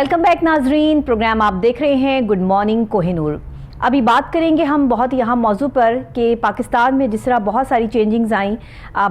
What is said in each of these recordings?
Welcome back नाजरीन, programme आप देख रहे हैं गुड मॉर्निंग कोहिनूर। अभी बात करेंगे हम बहुत यहाँ मौजू पर कि पाकिस्तान में जिस तरह बहुत सारी चेंजिंग्स आई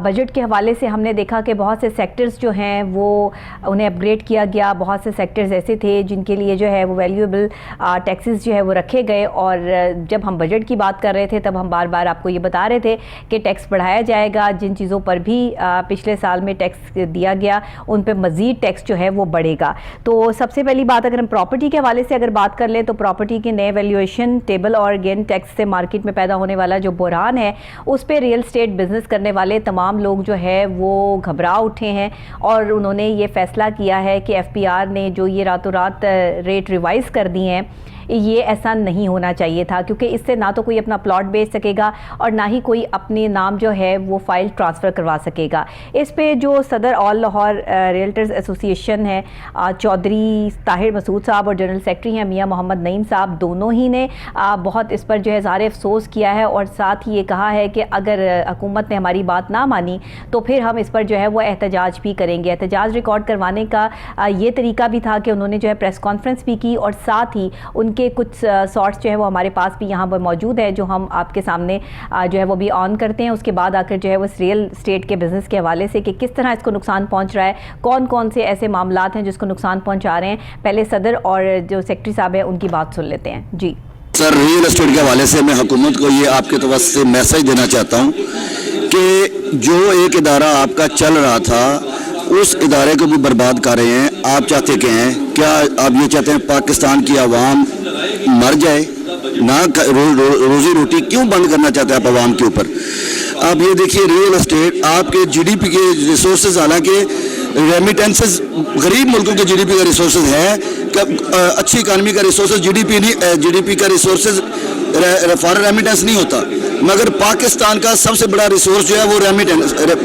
बजट के हवाले से। हमने देखा कि बहुत से सेक्टर्स जो हैं वो उन्हें अपग्रेड किया गया। बहुत से सेक्टर्स ऐसे थे जिनके लिए जो है वो वैल्यूएबल टैक्सेस जो है वो रखे गए। और जब हम बजट की बात कर रहे थे तब हम बार बार आपको ये बता रहे थे कि टैक्स बढ़ाया जाएगा। जिन चीज़ों पर भी पिछले साल में टैक्स दिया गया उन पर मज़ीद टैक्स जो है वो बढ़ेगा। तो सबसे पहली बात, अगर हम प्रॉपर्टी के हवाले से अगर बात कर लें तो प्रॉपर्टी के नए वैल्यूएशन और गेन टैक्स से मार्केट में पैदा होने वाला जो बुहरान है उस पे रियल स्टेट बिजनेस करने वाले तमाम लोग जो है वो घबरा उठे हैं और उन्होंने ये फैसला किया है कि एफपीआर ने जो ये रातों रात रेट रिवाइज कर दिए हैं ये ऐसा नहीं होना चाहिए था, क्योंकि इससे ना तो कोई अपना प्लॉट बेच सकेगा और ना ही कोई अपने नाम जो है वो फाइल ट्रांसफ़र करवा सकेगा। इस पे जो सदर ऑल लाहौर रियल्टर्स एसोसिएशन है चौधरी ताहिर मसूद साहब और जनरल सेक्रेटरी हैं मियां मोहम्मद नईम साहब, दोनों ही ने बहुत इस पर जो है इज़हार अफसोस किया है और साथ ही ये कहा है कि अगर हुकूमत ने हमारी बात ना मानी तो फिर हम इस पर जो है वो एहतजाज भी करेंगे। एहतजाज रिकॉर्ड करवाने का ये तरीका भी था कि उन्होंने जो है प्रेस कॉन्फ्रेंस भी की और साथ ही उनके कुछ शॉर्ट्स जो है वो हमारे पास भी यहाँ पर मौजूद है जो हम आपके सामने जो है वो भी ऑन करते हैं। उसके बाद आकर जो है वो रियल स्टेट के बिज़नेस के हवाले से कि किस तरह इसको नुकसान पहुँच रहा है, कौन कौन से ऐसे मामलात हैं जिसको नुकसान पहुँचा रहे हैं। पहले सदर और जो सेक्रेटरी साहब हैं उनकी बात सुन लेते हैं। जी सर, रियल एस्टेट के हवाले से मैं हुकूमत को ये आपके तरफ से मैसेज देना चाहता हूँ कि जो एक इदारा आपका चल रहा था उस इदारे को भी बर्बाद कर रहे हैं। आप चाहते क्या हैं? क्या आप ये चाहते हैं पाकिस्तान की आवाम मर जाए ना? रोजी रोटी क्यों बंद करना चाहते हैं आप आवाम के ऊपर? आप ये देखिए, रियल एस्टेट आपके जीडीपी के रिसोर्सेज, हालांकि रेमिटेंसेस गरीब मुल्कों के जीडीपी का रिसोर्सेज है, अच्छी इकानमी का रिसोर्सेज जीडीपी का रिसोर्सेज फॉरेन रेमिटेंस नहीं होता, मगर पाकिस्तान का सबसे बड़ा रिसोर्स जो है वो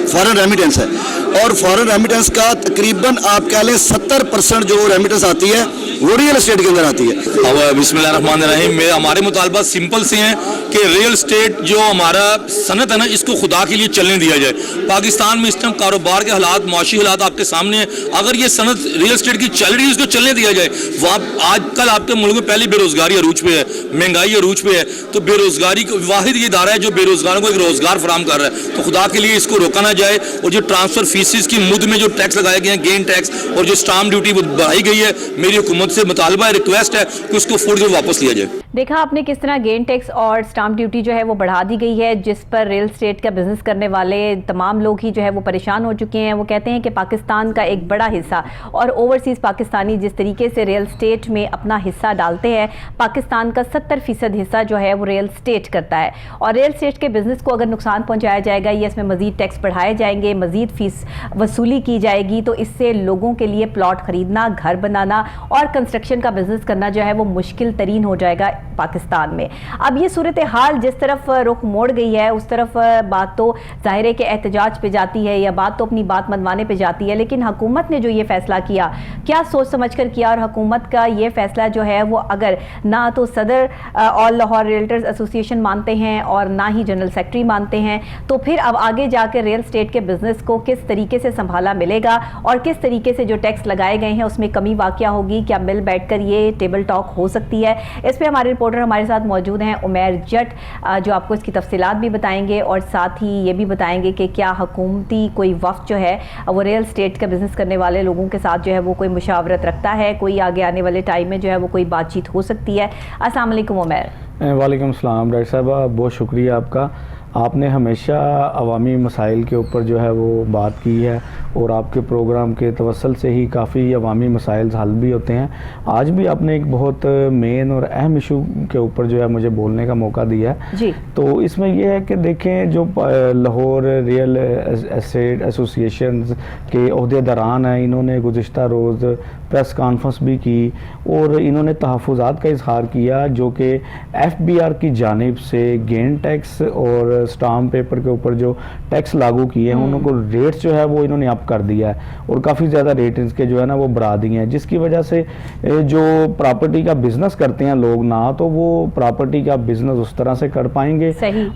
फॉरेन रेमिटेंस है। और फॉरेन रेमिटेंस का तकरीबन आप कह लें 70% जो रेमिटेंस आती है वो रियल एस्टेट के अंदर आती है। अब बिस्मिल्लाहिर्रहमानिर्रहीम, हमारे मुतालबा सिंपल से हैं कि रियल एस्टेट जो हमारा सनत है ना, इसको खुदा के लिए चलने दिया जाए। पाकिस्तान में इस टाइम कारोबार के हालात, माशी हालात आपके सामने हैं। अगर ये सनत रियल एस्टेट की चल रही है इसको चलने दिया जाए। वहाँ आजकल आपके मुल्क में पहले बेरोजगारी अरूज पे है, महंगाई अरूज पे है, तो बेरोजगारी को वाहिद ये इदारा है जो बेरोजगारों को एक रोजगार फराम कर रहा है। तो खुदा के लिए इसको रोका ना जाए। और जो ट्रांसफर फीसिस की मुद में जो टैक्स लगाए गए हैं, गेन टैक्स और जो स्टाम्प ड्यूटी बढ़ाई गई है, मेरी हुकूमत से मुतालबा रिक्वेस्ट है कि उसको फूड जो वापस लिया जाए। देखा आपने किस तरह गेन टैक्स और स्टाम्प ड्यूटी जो है वो बढ़ा दी गई है, जिस पर रियल स्टेट का बिजनेस करने वाले तमाम लोग ही जो है वो परेशान हो चुके हैं। वो कहते हैं कि पाकिस्तान का एक बड़ा हिस्सा और ओवरसीज़ पाकिस्तानी जिस तरीके से रियल स्टेट में अपना हिस्सा डालते हैं, पाकिस्तान का 70% हिस्सा जो है वो रियल स्टेट करता है। और रियल स्टेट के बिजनेस को अगर नुकसान पहुँचाया जाएगा या इसमें मज़ीद टैक्स बढ़ाए जाएंगे, मज़ीद फीस वसूली की जाएगी, तो इससे लोगों के लिए प्लॉट ख़रीदना, घर बनाना और कंस्ट्रक्शन का बिजनेस करना जो है वो मुश्किल तरीन हो जाएगा पाकिस्तान में। अब ये सूरत हाल जिस तरफ रुख मोड़ गई है उस तरफ बात तो ज़ाहिर है कि एहतजाज पे जाती है या बात तो अपनी बात मनवाने पे जाती है। लेकिन हुकूमत ने जो ये फैसला किया, क्या सोच समझ कर किया? और हुकूमत का ये फैसला जो है वो अगर ना तो सदर ऑल लाहौर रियल्टर्स एसोसिएशन मानते हैं और ना ही जनरल सेक्रेटरी मानते हैं, तो फिर अब आगे जाकर रियल स्टेट के बिजनेस को किस तरीके से संभाला मिलेगा और किस तरीके से जो टैक्स लगाए गए हैं उसमें कमी वाक़या होगी? क्या मिल बैठकर ये टेबल टॉक हो सकती है? इस पर हमारे रिपोर्टर हमारे साथ मौजूद हैं उमैर जट, जो आपको इसकी तफसीलात भी बताएंगे और साथ ही ये भी बताएंगे कि क्या हुकूमती कोई वफ़द जो है वो रियल स्टेट का बिज़नेस करने वाले लोगों के साथ जो है वो कोई मुशावरत रखता है, कोई आगे आने वाले टाइम में जो है वो कोई बातचीत हो सकती है। अस्सलाम वालेकुम उमैर। वालेकुम सलाम डॉक्टर साहब, बहुत शुक्रिया आपका। आपने हमेशा अवामी मसाइल के ऊपर जो है वो बात की है और आपके प्रोग्राम के तवसल से ही काफ़ी अवामी मसाइल हल भी होते हैं। आज भी आपने एक बहुत मेन और अहम इशू के ऊपर जो है मुझे बोलने का मौका दिया है जी। तो इसमें यह है कि देखें, जो लाहौर रियल एस्टेट एसोसिएशन के अहदेदारान हैं, इन्होंने गुज़िश्ता रोज़ प्रेस कॉन्फ्रेंस भी की और इन्होंने तहफ़्फ़ुज़ात का इजहार किया जो कि एफबीआर की जानिब से गेन टैक्स और स्टाम्प पेपर के ऊपर जो टैक्स लागू किए हैं उनको रेट्स जो है वो इन्होंने अप कर दिया है और काफ़ी ज़्यादा रेट इसके जो है ना वो बढ़ा दिए हैं, जिसकी वजह से जो प्रॉपर्टी का बिजनेस करते हैं लोग ना तो वो प्रॉपर्टी का बिजनेस उस तरह से कर पाएंगे।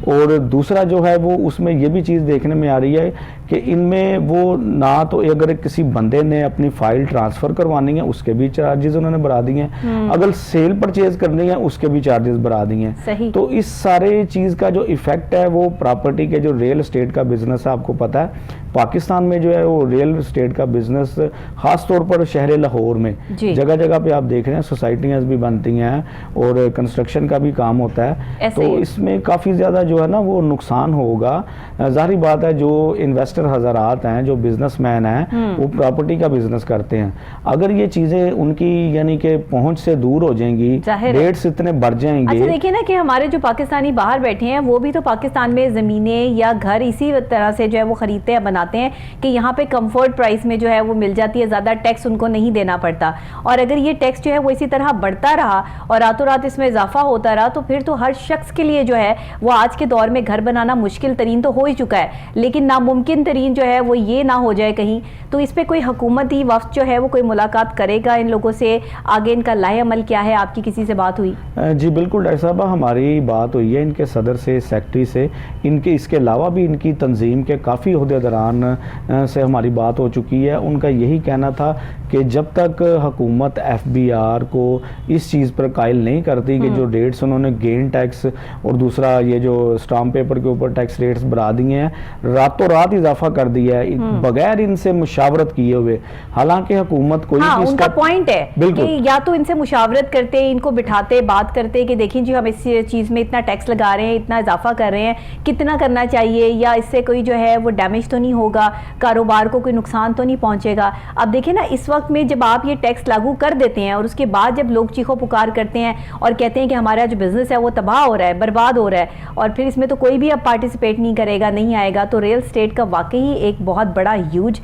और दूसरा जो है वो उसमें ये भी चीज़ देखने में आ रही है कि इनमें वो ना तो अगर किसी बंदे ने अपनी फाइल ट्रांसफ़र करवानी है उसके भी चार्जेस उन्होंने बढ़ा दिए हैं, अगर सेल परचेज करनी है उसके भी चार्जेस बढ़ा दिए हैं। तो इस सारे चीज़ का जो इफेक्ट है वो प्रॉपर्टी के जो रियल एस्टेट का बिजनेस है, आपको पता है पाकिस्तान में जो है वो रियल एस्टेट का बिजनेस खास तौर पर शहर लाहौर में जगह जगह पे आप देख रहे हैं सोसाइटियाँ भी बनती हैं और कंस्ट्रक्शन का भी काम होता है, तो इसमें काफ़ी ज़्यादा जो है ना वो नुकसान होगा। जाहिर बात है जो इन्वेस्टर हज़रात हैं, जो बिजनेसमैन हैं, वो प्रॉपर्टी का बिजनेस करते हैं, अगर ये चीज़ें उनकी यानी कि पहुँच से दूर हो जाएंगी, रेट्स इतने बढ़ जाएंगे। अच्छा देखिए ना कि हमारे जो पाकिस्तानी बाहर बैठे हैं वो भी तो पाकिस्तान में ज़मीनें या घर इसी तरह से जो है वो खरीदते हैं बनाते हैं कि यहाँ पे कंफर्ट प्राइस में जो है वो मिल जाती है, ज़्यादा टैक्स उनको नहीं देना पड़ता। और अगर ये टैक्स जो है वो इसी तरह बढ़ता रहा और रातों रात इसमें इजाफा होता रहा तो फिर तो हर शख्स के लिए जो है वो आज के दौर में घर बनाना मुश्किल तरीन तो हो ही चुका है, लेकिन नामुमकिन तरीन जो है वो ये ना हो जाए कहीं। तो इस पर कोई हुकूमती वफ्द जो है वो कोई मुलाकात करेगा इन लोगों से, आगे इनका लाए अमल क्या है? आपकी किसी से बात हुई? जी बिल्कुल डॉक्टर साहब, हमारी बात हुई है इनके सदर से, सेक्रेटरी से, इनके इसके अलावा भी इनकी तंजीम के काफ़ी अहदेदारान से हमारी बात हो चुकी है। उनका यही कहना था कि जब तक हुकूमत FBR को इस चीज़ पर कायल नहीं करती कि जो रेट्स उन्होंने गेन टैक्स और दूसरा ये जो स्टाम्प पेपर के ऊपर टैक्स रेट्स बढ़ा दिए हैं, रातों रात इजाफा कर दिया है बगैर इनसे मुशावरत किए हुए। हालांकि हुकूमत कोई उनका पॉइंट है कि या तो इनसे मुशावरत करते, इनको बिठाते, बात करते कि देखिए जी हम इस चीज़ में इतना टैक्स लगा रहे हैं, इतना इजाफा कर रहे हैं, कितना करना चाहिए, या इससे कोई जो है वो डैमेज तो नहीं होगा, कारोबार को कोई नुकसान तो नहीं पहुंचेगा। अब देखिए ना इस वक्त में जब आप ये टैक्स लागू कर देते हैं और उसके बाद जब लोग चीखो पुकार करते हैं और कहते हैं कि हमारा जो बिजनेस है वो तबाह हो रहा है, बर्बाद हो रहा है, और फिर इसमें तो कोई भी अब पार्टिसिपेट नहीं करेगा, नहीं आएगा, तो रियल एस्टेट का वाकई एक बहुत बड़ा ह्यूज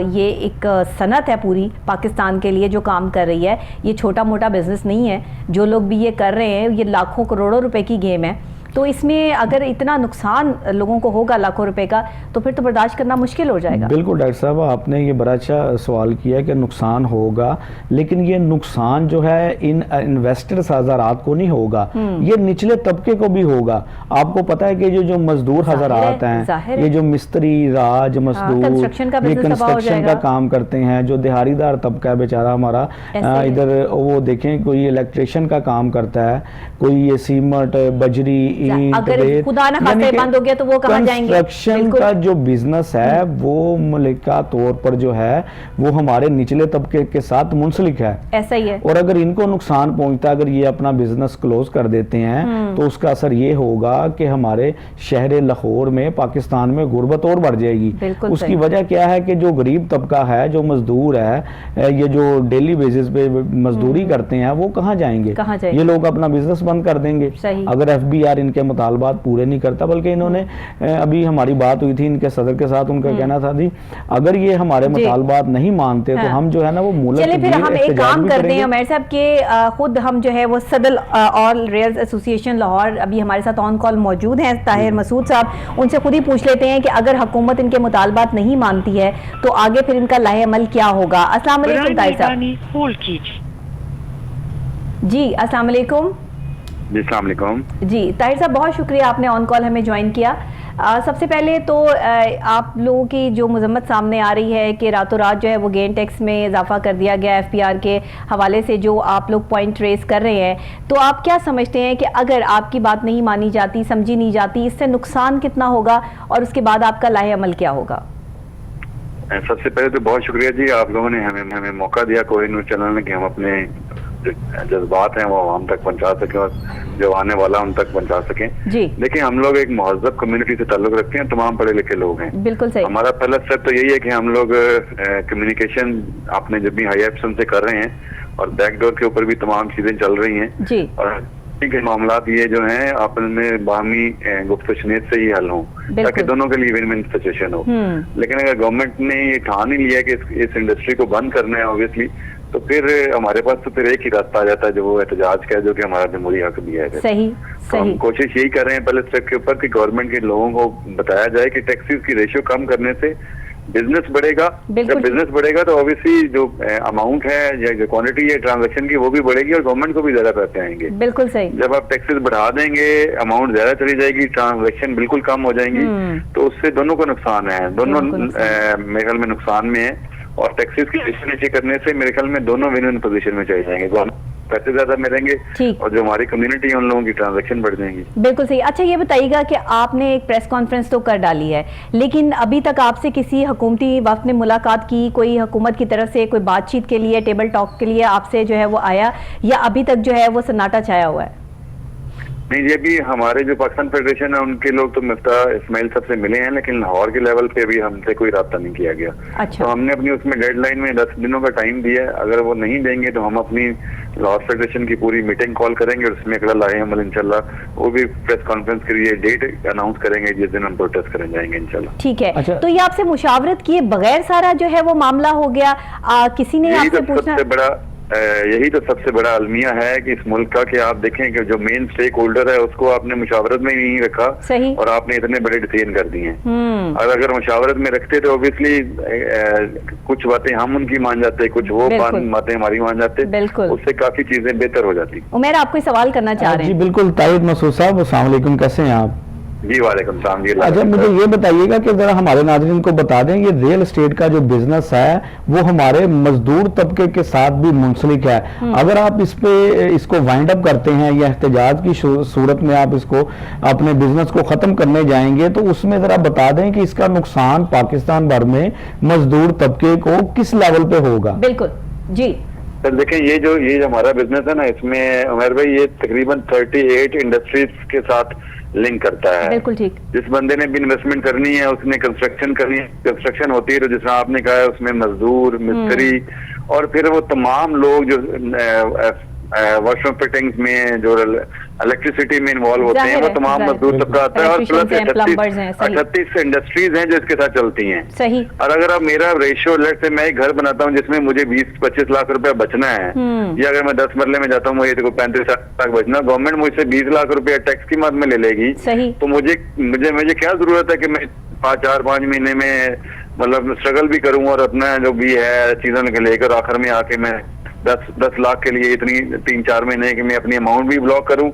ये एक सनत है पूरी पाकिस्तान के लिए जो काम कर रही है। ये छोटा मोटा बिजनेस नहीं है, जो लोग भी ये कर रहे हैं ये लाखों करोड़ों रुपए की गेम है। तो इसमें अगर इतना नुकसान लोगों को होगा लाखों रुपए का तो फिर तो बर्दाश्त करना मुश्किल हो जाएगा। बिल्कुल डॉक्टर साहब, आपने ये बड़ा अच्छा सवाल किया कि नुकसान होगा, लेकिन ये नुकसान जो है इन इन्वेस्टर्स हज़रात को नहीं होगा, ये निचले तबके को भी होगा। आपको पता है कि जो मजदूर हज़रात हैं, ये जो मिस्त्री, राज मजदूर, ये कंस्ट्रक्शन का काम करते हैं, जो दिहाड़ीदार तबका है बेचारा हमारा, इधर वो देखें कोई इलेक्ट्रिशियन का काम करता है, कोई ये सीमेंट, बजरी, अगर खुदा ना खास्ते बंद हो गया तो वो कहां जाएंगे? कंस्ट्रक्शन का जो बिजनेस है वो मलिका तौर पर जो है वो हमारे निचले तबके के साथ मुंसलिक है, ऐसा ही है। और अगर इनको नुकसान पहुंचता है, अगर ये अपना बिजनेस क्लोज कर देते हैं तो उसका असर ये होगा कि हमारे शहर लाहौर में, पाकिस्तान में गुर्बत और बढ़ जाएगी। उसकी वजह क्या है कि जो गरीब तबका है, जो मजदूर है, ये जो डेली बेसिस पे मजदूरी करते हैं, वो कहाँ जाएंगे? ये लोग अपना बिजनेस बंद कर देंगे अगर FBR इनके मुतालबात पूरे नहीं करता। बल्कि इन्होंने अभी हमारी बात हुई थी इनके सदर के साथ, उनका कहना था जी अगर ये हमारे मुतालबात नहीं मानते तो हम जो है ना वो चलिए फिर हम एक काम करते हैं उमर साहब के खुद हम जो है वो सदर ऑल रियल्स एसोसिएशन लाहौर अभी हमारे साथ ऑन कॉल मौजूद हैं ताहिर मसूद साहब, उनसे खुद ही पूछ लेते हैं कि अगर हुकूमत इनके मुतालबात नहीं मानती है तो आगे फिर इनका लाहे अमल क्या होगा। अस्सलाम वालेकुम ताहिर साहब। जी अस्सलाम वालेकुम। जी अस्सलाम वालेकुम। जी ताहिर साहब, बहुत शुक्रिया आपने ऑन कॉल हमें ज्वाइन किया। सबसे पहले तो आप लोगों की जो मजम्मत सामने आ रही है कि रातों रात जो है वो गेन टैक्स में इजाफा कर दिया गया FBR के हवाले से, जो आप लोग पॉइंट रेस कर रहे हैं, तो आप क्या समझते हैं कि अगर आपकी बात नहीं मानी जाती, समझी नहीं जाती, इससे नुकसान कितना होगा और उसके बाद आपका लाहे अमल क्या होगा? सबसे पहले तो बहुत शुक्रिया जी, आप लोगों ने हमें मौका दिया कोहिनूर चैनल ने कि हम अपने जज्बात हैं वो आवाम तक पहुंचा सकें और जो आने वाला उन तक पहुंचा सकें। देखिए हम लोग एक महज़ब कम्युनिटी से ताल्लुक रखते हैं, तमाम पढ़े लिखे लोग हैं। बिल्कुल सही। हमारा पहला स्टेप तो यही है कि हम लोग कम्युनिकेशन अपने जब भी हाई एप्सन से कर रहे हैं और बैकडोर के ऊपर भी तमाम चीजें चल रही हैं और के मामला ये जो हैं आपस में बाहमी गुफ्तशनीत से ही हल हों ताकि दोनों के लिए विन विन सिचुएशन हो। लेकिन अगर गवर्नमेंट ने ये ठान ही लिया कि इस इंडस्ट्री को बंद करना है ऑब्वियसली, तो फिर हमारे पास तो फिर एक ही रास्ता आ जाता है जो वो एहतजाज का है, जो कि हमारा जमहूरी हक भी है। सही तो हम कोशिश यही कर रहे हैं पहले स्टेप के ऊपर कि गवर्नमेंट के लोगों को बताया जाए कि टैक्सेस की रेशियो कम करने से बिजनेस बढ़ेगा। जब बिजनेस बढ़ेगा तो ऑब्वियसली जो अमाउंट है या जो क्वांटिटी है ट्रांजैक्शन की वो भी बढ़ेगी और गवर्नमेंट को भी ज्यादा पैसे आएंगे। बिल्कुल सही। जब आप टैक्सेस बढ़ा देंगे, अमाउंट ज्यादा चली जाएगी, ट्रांजैक्शन बिल्कुल कम हो जाएंगी, तो उससे दोनों को नुकसान है, दोनों मेरे ख्याल में नुकसान में है। और टैक्सेस की रेशियो नीचे करने से मेरे ख्याल में दोनों विन विन पोजीशन में चले जाएंगे, पैसे ज्यादा मिलेंगे और जो हमारी कम्युनिटी है उन लोगों की ट्रांजैक्शन बढ़ जाएंगी। बिल्कुल सही। अच्छा ये बताइएगा कि आपने एक प्रेस कॉन्फ्रेंस तो कर डाली है, लेकिन अभी तक आपसे किसी हुकूमती वफ्द ने मुलाकात की, कोई हुकूमत की तरफ से कोई बातचीत के लिए, टेबल टॉक के लिए आपसे जो है वो आया, या अभी तक जो है वो सन्नाटा छाया हुआ है? नहीं, ये भी हमारे जो पाकिस्तान फेडरेशन है उनके लोग तो मिफ्ता इस्माइल साहब से मिले हैं, लेकिन लाहौर के लेवल पे भी हमसे कोई रास्ता नहीं किया गया। अच्छा। तो हमने अपनी उसमें डेडलाइन में 10 दिनों का टाइम दिया है, अगर वो नहीं देंगे तो हम अपनी लाहौर फेडरेशन की पूरी मीटिंग कॉल करेंगे और उसमें अगला लाए अमल इंशाल्लाह वो भी प्रेस कॉन्फ्रेंस के लिए डेट अनाउंस करेंगे जिस दिन हम प्रोटेस्ट करने जाएंगे इंशाल्लाह। ठीक है। अच्छा। तो ये आपसे मुशावरत किए बगैर सारा जो है वो मामला हो गया, किसी ने आपसे पूछना? यही तो सबसे बड़ा अलमिया है कि इस मुल्क का, कि आप देखें कि जो मेन स्टेक होल्डर है उसको आपने मुशावरत में नहीं रखा सही। और आपने इतने बड़े डिसीजन कर दिए हैं। और अगर मुशावरत में रखते तो ऑब्वियसली कुछ बातें हम उनकी मान जाते, कुछ वो बातें हमारी मान जाते, उससे काफी चीजें बेहतर हो जाती। उमेर आपको सवाल करना चाह रहे हैं? जी बिल्कुल। ताहिर मसूद साहब, अस्सलाम वालेकुम, कैसे हैं आप? जी वालेकुम सलाम जी। अच्छा मुझे ये बताइएगा कि जरा हमारे नाज़रीन को बता दें, ये रियल एस्टेट का जो बिजनेस है वो हमारे मजदूर तबके के साथ भी मुंसलिक है। अगर आप इसको वाइंड अप करते हैं या एहतजाज की सूरत में आप इसको अपने बिजनेस को खत्म करने जाएंगे तो उसमें जरा बता दें कि इसका नुकसान पाकिस्तान भर में मजदूर तबके को किस लेवल पे होगा? बिल्कुल जी सर। देखें ये जो हमारा बिजनेस है ना, इसमें उमर भाई ये तकरीबन 38 इंडस्ट्रीज के साथ लिंक करता है। बिल्कुल ठीक। जिस बंदे ने भी इन्वेस्टमेंट करनी है उसने कंस्ट्रक्शन करनी है, कंस्ट्रक्शन होती है तो जिस तरह आपने कहा है उसमें मजदूर, मिस्त्री और फिर वो तमाम लोग जो वॉशरूम फिटिंग्स में जो इलेक्ट्रिसिटी में इन्वॉल्व होते हैं वो तमाम मजदूर तबका आता है और प्लस 38 इंडस्ट्रीज हैं जो इसके साथ चलती हैं। सही। और अगर आप मेरा रेशियो लेट से मैं एक घर बनाता हूँ जिसमें मुझे 20-25 लाख रुपया बचना है, या अगर मैं 10 मरले में जाता हूँ मुझे 35 लाख बचना, गवर्नमेंट मुझसे 20 लाख रुपया टैक्स की मद में ले लेगी। सही। तो मुझे क्या जरूरत है कि मैं 4-5 महीने में मतलब स्ट्रगल भी करूँ और अपना जो भी है चीजों के लेकर आखिर में आके मैं 10 लाख के लिए इतनी 3-4 महीने की मैं अपनी अमाउंट भी ब्लॉक करूं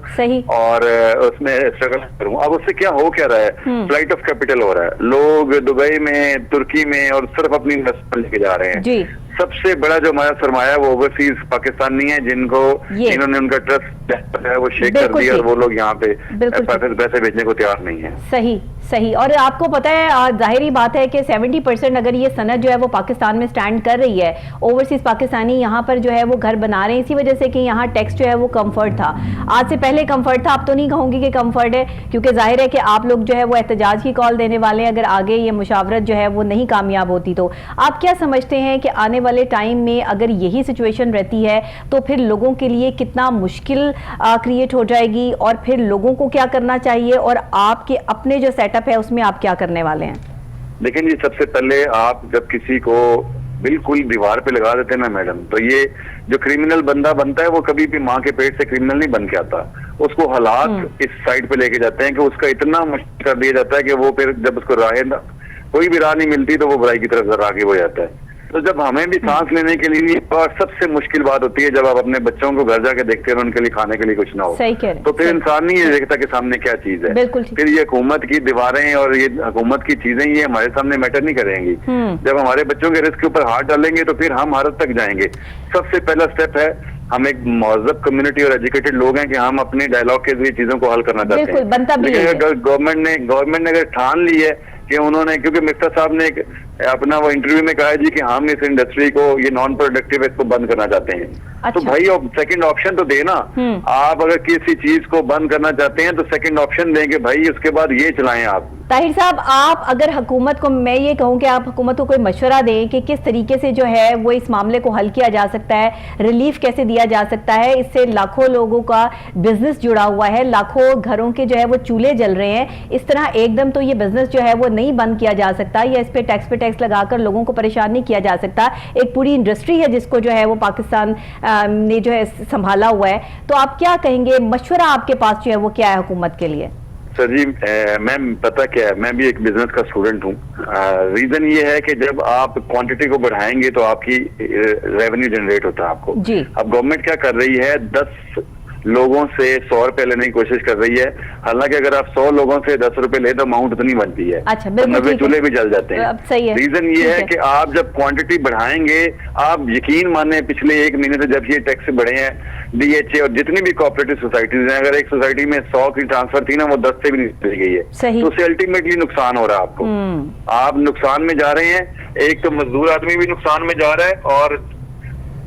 और उसमें स्ट्रगल करूं। अब उससे क्या हो क्या रहा है? फ्लाइट ऑफ कैपिटल हो रहा है, लोग दुबई में, तुर्की में और सिर्फ अपनी इन्वेस्टमेंट लेके जा रहे हैं जी। सबसे बड़ा जो हमारा सरमाया वो ओवरसीज पाकिस्तानी है जिनको इन्होंने उनका ट्रस्ट है वो शेक कर दिया और वो लोग यहाँ पे पैसे भेजने को तैयार नहीं है। सही सही। और आपको पता है जाहिर बात है कि 70% अगर ये सनत जो है वो पाकिस्तान में स्टैंड कर रही है, ओवरसीज पाकिस्तानी यहाँ पर जो है वो घर बना रहे हैं इसी वजह से कि यहाँ टैक्स जो है वो कम्फर्ट था। आज से पहले कम्फर्ट था, अब तो नहीं कहूँगी कि कम्फर्ट है, क्योंकि जाहिर है कि आप लोग जो है वो एहतजाज की कॉल देने वाले हैं अगर आगे ये मुशावरत जो है वो नहीं कामयाब होती। तो आप क्या समझते हैं कि आने वाले टाइम में अगर यही सिचुएशन रहती है तो फिर लोगों के लिए कितना मुश्किल क्रिएट हो जाएगी और फिर लोगों को क्या करना चाहिए और आपके अपने जो सेटअप है उसमें आप क्या करने वाले हैं? लेकिन ये सबसे पहले आप जब किसी को बिल्कुल दीवार पे लगा देते हैं ना मैडम, तो ये जो क्रिमिनल बंदा बनता है वो कभी भी माँ के पेट से क्रिमिनल नहीं बन के आता। उसको हालात इस साइड पे लेके जाते हैं कि उसका इतना मुश्किल कर दिया जाता है कि वो फिर जब उसको कोई भी राह नहीं मिलती तो वो बुराई की तरफ राग़िब हो जाता है। तो जब हमें भी सांस लेने के लिए सबसे मुश्किल बात होती है जब आप अपने बच्चों को घर जाके देखते हैं उनके लिए खाने के लिए कुछ ना हो, तो फिर इंसान नहीं ये देखता कि सामने क्या चीज है। फिर ये हुकूमत की दीवारें और ये हुकूमत की चीजें ये हमारे सामने मैटर नहीं करेंगी। जब हमारे बच्चों के रिस्क के ऊपर हाथ डालेंगे तो फिर हम हारत तक जाएंगे। सबसे पहला स्टेप है हम एक महज़ब कम्युनिटी और एजुकेटेड लोग हैं कि हम अपने डायलॉग के जरिए चीजों को हल करना चाहते हैं। लेकिन गवर्नमेंट ने अगर ठान ली है कि उन्होंने, क्योंकि मिफ्ता साहब ने अपना वो इंटरव्यू में कहा है जी कि हम इस इंडस्ट्री को ये नॉन प्रोडक्टिव इसको बंद करना चाहते हैं। अच्छा। तो भाई सेकंड ऑप्शन तो देना। आप अगर किसी चीज को बंद करना चाहते हैं तो सेकंड ऑप्शन देंगे भाई, उसके बाद ये चलाएं आप। ताहिर साहब, आप अगर हुकूमत को, मैं ये कहूँ कि आप हुकूमत को कोई मशवरा दें कि किस तरीके से जो है वो इस मामले को हल किया जा सकता है, रिलीफ कैसे दिया जा सकता है। इससे लाखों लोगों का बिजनेस जुड़ा हुआ है, लाखों घरों के जो है वो चूल्हे जल रहे हैं। इस तरह एकदम तो ये बिजनेस जो है वो नहीं बंद किया जा सकता, या इस पे टैक्स लगाकर लोगों को परेशान नहीं किया जा सकता। एक पूरी इंडस्ट्री है जिसको जो है वो पाकिस्तान ने जो है संभाला हुआ है। तो आप क्या कहेंगे, मशवरा आपके पास जो है वो क्या है हुकूमत के लिए? सर जी, मैम पता क्या है, मैं भी एक बिजनेस का स्टूडेंट हूँ। रीजन ये है कि जब आप क्वांटिटी को बढ़ाएंगे तो आपकी रेवेन्यू जनरेट होता है आपको। अब गवर्नमेंट क्या कर रही है, 10 लोगों से 100 रुपए लेने की कोशिश कर रही है। हालांकि अगर आप 100 लोगों से 10 रुपए ले तो अमाउंट उतनी बनती है। अच्छा, तो 90 चूल्हे भी जल जाते हैं। सही है। रीजन ये है कि आप जब क्वांटिटी बढ़ाएंगे, आप यकीन माने पिछले 1 महीने से जब ये टैक्स बढ़े हैं, DHA और जितनी भी कोऑपरेटिव सोसाइटीज हैं, अगर एक सोसाइटी में 100 की ट्रांसफर थी ना, वो 10 से भी निकल गई है। तो उससे अल्टीमेटली नुकसान हो रहा है आपको। आप नुकसान में जा रहे हैं, एक तो मजदूर आदमी भी नुकसान में जा रहा है, और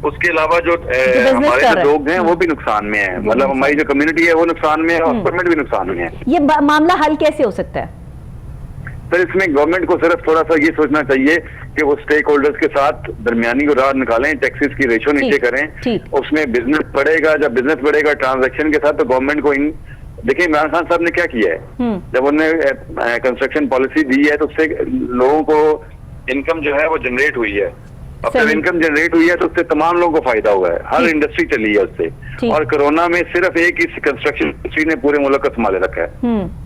उसके अलावा जो हमारे जो लोग हैं वो भी नुकसान में है। मतलब हमारी जो कम्युनिटी है वो नुकसान में है, और गवर्नमेंट भी नुकसान में है। ये मामला हल कैसे हो सकता है? सर, इसमें गवर्नमेंट को सिर्फ थोड़ा सा ये सोचना चाहिए कि वो स्टेक होल्डर्स के साथ दरमियानी राह निकालें, टैक्सेस की रेशो नीचे करें, उसमें बिजनेस बढ़ेगा। जब बिजनेस बढ़ेगा ट्रांजैक्शन के साथ, तो गवर्नमेंट को देखिए इमरान खान साहब ने क्या किया है, जब उन्होंने कंस्ट्रक्शन पॉलिसी दी है तो उससे लोगों को इनकम जो है वो जनरेट हुई है। अब जब इनकम जनरेट हुई है तो उससे तमाम लोगों को फायदा हुआ है, हर इंडस्ट्री चली है उससे। और कोरोना में सिर्फ एक ही कंस्ट्रक्शन इंडस्ट्री ने पूरे मुल्क को संभाले रखा है।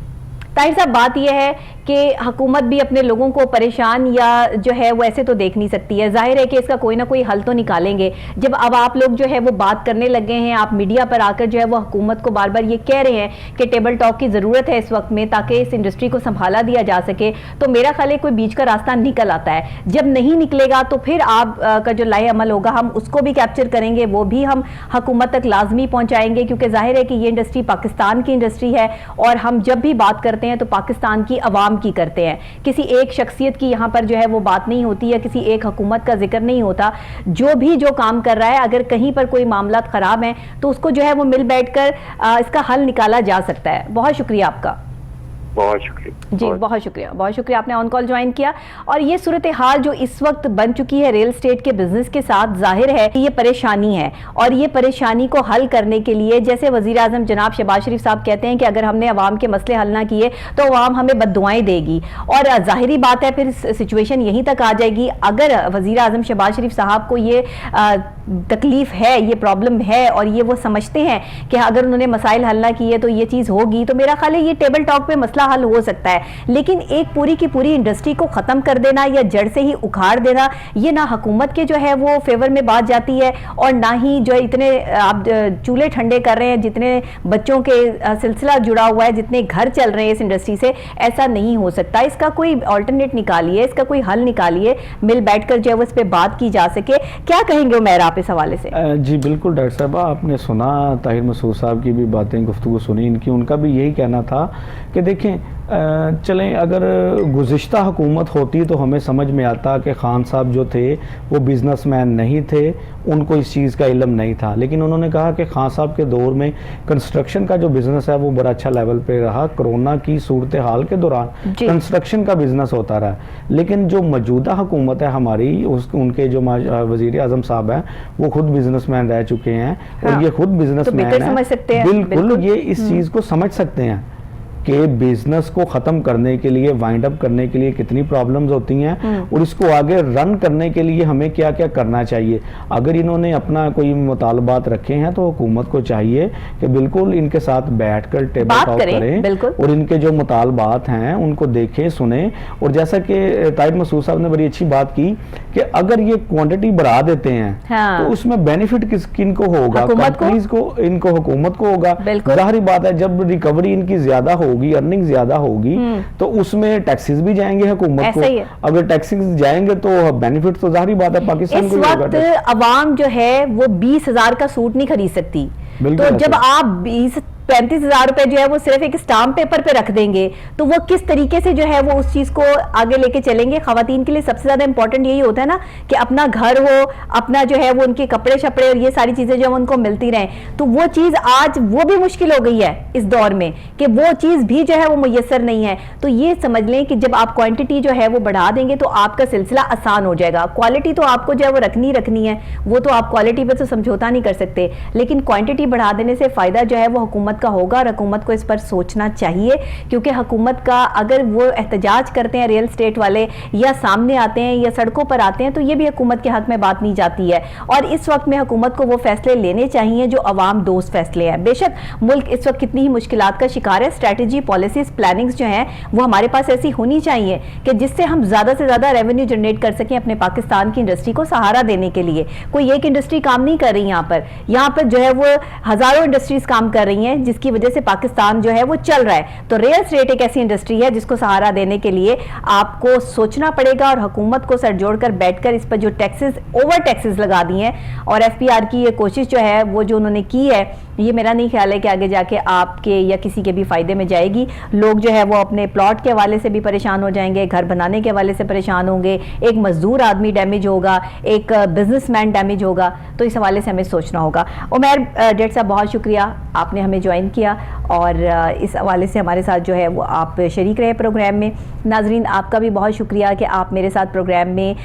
ताहिर साहब, बात यह है कि हुकूमत भी अपने लोगों को परेशान या जो है वो ऐसे तो देख नहीं सकती है। जाहिर है कि इसका कोई ना कोई हल तो निकालेंगे। जब अब आप लोग जो है वो बात करने लगे हैं, आप मीडिया पर आकर जो है वो हुकूमत को बार बार ये कह रहे हैं कि टेबल टॉक की ज़रूरत है इस वक्त में, ताकि इस इंडस्ट्री को संभाला दिया जा सके, तो मेरा ख्याल है कोई बीच का रास्ता निकल आता है। जब नहीं निकलेगा तो फिर आप का जो लाए अमल होगा, हम उसको भी कैप्चर करेंगे, वो भी हम हुकूमत तक लाजमी पहुँचाएंगे, क्योंकि जाहिर है कि ये इंडस्ट्री पाकिस्तान की इंडस्ट्री है, और हम जब भी बात करते हैं तो पाकिस्तान की अवाम की करते हैं। किसी एक शख्सियत की यहाँ पर जो है वो बात नहीं होती है, किसी एक हुकूमत का जिक्र नहीं होता। जो भी जो काम कर रहा है, अगर कहीं पर कोई मामला खराब है तो उसको जो है वो मिल बैठकर इसका हल निकाला जा सकता है। बहुत शुक्रिया आपका। बहुत शुक्रिया जी, बहुत शुक्रिया, बहुत शुक्रिया आपने ऑन कॉल ज्वाइन किया। और ये सूरत हाल जो इस वक्त बन चुकी है रियल एस्टेट के बिजनेस के साथ, जाहिर है कि ये परेशानी है, और ये परेशानी को हल करने के लिए, जैसे वजीर आजम जनाब शहबाज शरीफ साहब कहते हैं कि अगर हमने अवाम के मसले हल ना किए तो अवाम हमें बद्दुआएं देगी, और जाहिरी बात है फिर सिचुएशन यहीं तक आ जाएगी। अगर वजीर आजम शहबाज शरीफ साहब को ये तकलीफ है, ये प्रॉब्लम है, और ये वो समझते हैं कि अगर उन्होंने मसाइल हल ना किए तो ये चीज़ होगी, तो मेरा ख्याल है ये टेबल टॉक पे मसला हल हो सकता है। लेकिन एक पूरी की पूरी इंडस्ट्री को खत्म कर देना या जड़ से ही उखाड़ देना, ये ना हुकूमत के जो है वो फेवर में बात जाती है, और ना ही जो इतने आप चूल्हे ठंडे कर रहे हैं, जितने बच्चों के सिलसिला जुड़ा हुआ है, जितने घर चल रहे हैं इस इंडस्ट्री से, ऐसा नहीं हो सकता। इसका कोई ऑल्टरनेट निकालिए, इसका कोई हल निकालिए, मिल बैठकर जो है वो इस पर बात की जा सके। क्या कहेंगे उमैर आप इस हवाले से? जी बिल्कुल डॉक्टर साहब, आपने सुना ताहिर मसूद साहब की भी बातें, गुफ्तगू सुनी इनकी, उनका भी यही कहना था कि देखें चलें, अगर गुज़िश्ता हुकूमत होती तो हमें समझ में आता कि खान साहब जो थे वो बिज़नेसमैन नहीं थे, उनको इस चीज़ का इल्म नहीं था। लेकिन उन्होंने कहा कि खान साहब के दौर में कंस्ट्रक्शन का जो बिज़नेस है वो बड़ा अच्छा लेवल पे रहा। कोरोना की सूरत हाल के दौरान कंस्ट्रक्शन का बिज़नेस होता रहा। लेकिन जो मौजूदा हुकूमत है हमारी, उनके जो वज़ीर आज़म साहब हैं वो खुद बिज़नेसमैन रह चुके हैं, और ये खुद बिज़नेसमैन हैं, बिल्कुल ये इस चीज़ को समझ सकते हैं कि बिजनेस को ख़त्म करने के लिए, वाइंड अप करने के लिए कितनी प्रॉब्लम्स होती हैं, और इसको आगे रन करने के लिए हमें क्या क्या करना चाहिए। अगर इन्होंने अपना कोई मुतालबात रखे हैं तो हुकूमत को चाहिए कि बिल्कुल इनके साथ बैठकर टेबल टॉक करें, और इनके जो मुतालबात हैं उनको देखें, सुने। और जैसा कि ताहिर मसूद साहब ने बड़ी अच्छी बात की कि अगर ये क्वांटिटी बढ़ा देते हैं तो उसमें बेनिफिट किनको होगा? कंपनीज को, इनको, हुकूमत को होगा। जाहिर बात है जब रिकवरी इनकी ज्यादा होगी, अर्निंग ज्यादा होगी, तो उसमें टैक्सेस भी जाएंगे हुकूमत को। अगर टैक्सेस जाएंगे तो बेनिफिट तो जाहिर बात है पाकिस्तान को होगा। इस वक्त अवाम जो है वो 20,000 का सूट नहीं खरीद सकती, तो जब आप 35,000 रुपए जो है वो सिर्फ एक स्टाम्प पेपर पे रख देंगे तो वो किस तरीके से जो है वो उस चीज को आगे लेके चलेंगे। खवातीन के लिए सबसे ज्यादा इंपॉर्टेंट यही होता है ना कि अपना घर हो, अपना जो है वो उनके कपड़े शपड़े और ये सारी चीजें जो उनको मिलती रहे, तो वो चीज आज वो भी मुश्किल हो गई है इस दौर में कि वो चीज भी जो है वो मुयस्सर नहीं है। तो ये समझ लें कि जब आप क्वांटिटी जो है वो बढ़ा देंगे तो आपका सिलसिला आसान हो जाएगा। क्वालिटी तो आपको जो है वो रखनी है, वो तो आप क्वालिटी पे तो समझौता नहीं कर सकते, लेकिन क्वांटिटी बढ़ा देने से फायदा जो है वो हुकूमत का होगा और हुकूमत को इस पर सोचना चाहिए। क्योंकि हुकूमत का अगर वो एहतजाज करते हैं रियल एस्टेट वाले या सामने आते हैं या सड़कों पर आते हैं तो ये भी हुकूमत के हक में बात नहीं जाती है। और इस वक्त में हुकूमत को वो फैसले लेने चाहिए जो अवाम दोस्त फैसले हैं। बेशक मुल्क इस वक्त कितनी ही मुश्किलात का शिकार है, स्ट्रैटेजी पॉलिसीज प्लानिंग्स जो हैं वो हमारे पास ऐसी होनी चाहिए कि जिससे हम ज्यादा से ज्यादा रेवेन्यू जनरेट कर सकें अपने पाकिस्तान की इंडस्ट्री को सहारा देने के लिए। कोई एक इंडस्ट्री काम नहीं कर रही यहाँ पर जो है वो हजारों इंडस्ट्रीज काम कर रही हैं जिसकी वजह से पाकिस्तान जो है वो चल रहा है। तो रियल एस्टेट एक ऐसी इंडस्ट्री है जिसको सहारा देने के लिए आपको सोचना पड़ेगा और हुकूमत को सर जोड़कर बैठकर इस पर जो टैक्सेस ओवर टैक्सेस लगा दिए हैं और एफपीआर की ये कोशिश जो है वो जो उन्होंने की है, ये मेरा नहीं ख्याल है कि आगे जाके आपके या किसी के भी फायदे में जाएगी। लोग जो है वो अपने प्लॉट के हवाले से भी परेशान हो जाएंगे, घर बनाने के हवाले से परेशान होंगे, एक मजदूर आदमी डैमेज होगा, एक बिजनेसमैन डैमेज होगा। तो इस हवाले से हमें सोचना होगा। उमैर डेट साहब बहुत शुक्रिया, आपने हमें ज्वाइन किया और इस हवाले से हमारे साथ जो है वो आप शरीक रहे प्रोग्राम में। नाजरीन आपका भी बहुत शुक्रिया कि आप मेरे साथ प्रोग्राम में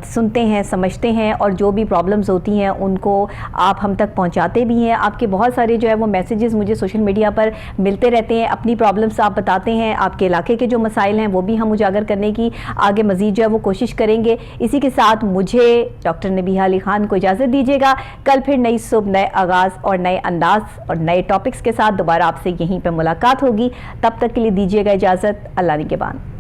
सुनते हैं, समझते हैं और जो भी प्रॉब्लम्स होती हैं उनको आप हम तक पहुंचाते भी हैं। आपके बहुत सारे जो है वो मैसेजेस मुझे सोशल मीडिया पर मिलते रहते हैं, अपनी प्रॉब्लम्स आप बताते हैं, आपके इलाके के जो मसाइल हैं वो भी हम उजागर करने की आगे मजीद जो है वो कोशिश करेंगे। इसी के साथ मुझे डॉक्टर नबीहा अली खान को इजाज़त दीजिएगा। कल फिर नई सुबह, नए आगाज़ और नए अंदाज और नए टॉपिक्स के साथ दोबारा आपसे यहीं पर मुलाकात होगी। तब तक के लिए दीजिएगा इजाज़त। अल्लाह निगहबान।